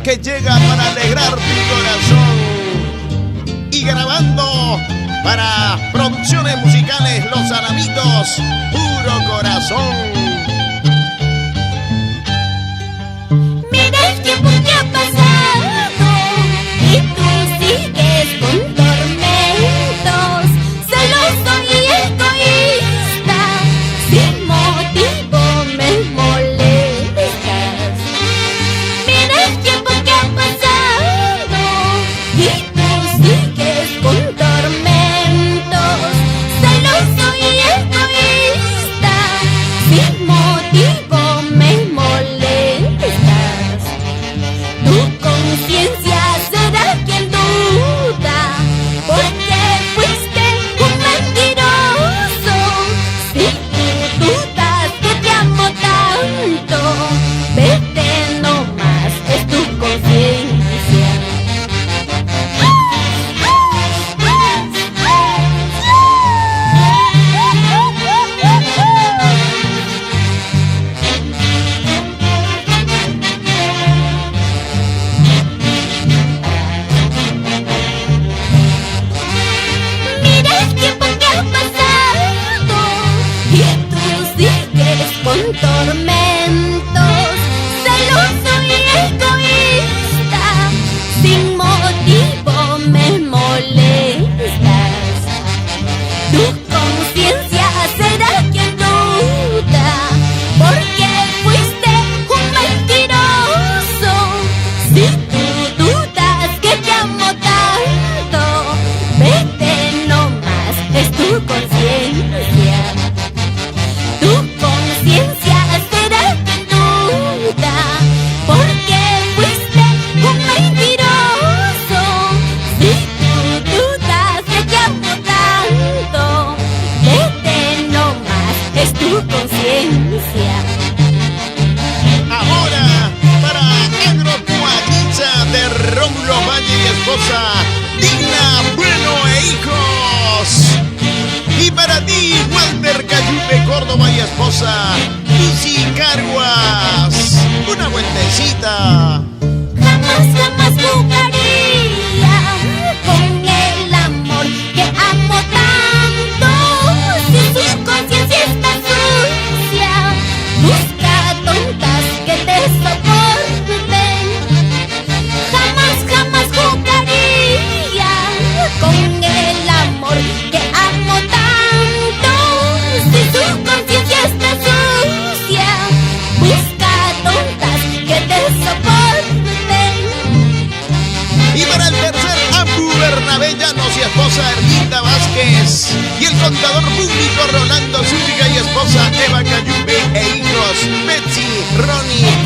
que llega para alegrar tu corazón. Y grabando para producciones musicales Los Alamitos, Puro Corazón. Mira el tiempo que ha pasado y tú sigues con tormentos, celoso y egoísta, sin motivo me molestas. Mira el tiempo que ha pasado y tú sigues con tormentos, celoso y egoísta, sin motivo me molestas. Tu conciencia será quien duda, porque fuiste un mentiroso. Si tú dudas que te amo tanto, vete nomás, es tu conciencia. Mira el tiempo que ha pasado y tú sigues con tormentos, celoso y egoísta, sin motivo me molestas. Tu conciencia será quien duda, porque fuiste un mentiroso. Si tú dudas que te amo tanto, vete nomás, es tu conciencia. Tu conciencia será quien duda, porque fuiste un mentiroso. Si tú dudas que te amo tanto, vete nomás, es tu conciencia. Ahora para Agrocuadriza de Rómulo Valle y esposa Digna Bueno e hijos. Y para ti, Walter Cayupe Córdoba y esposa Lucy Caruas. Una vueltecita. Jamás, jamás jugaría con el amor que amo tanto. Si su conciencia está sucia, busca tontas que te soporten. Jamás, jamás jugaría con el amor que amo tanto. Si su conciencia está sucia, busca tontas que te soporten. Y para el tercer Ambu Bernabé Llanos y esposa Erlinda Vázquez. Y el contador público Rolando Zúñiga y esposa Eva Cayupe e hijos Betsy, Ronnie,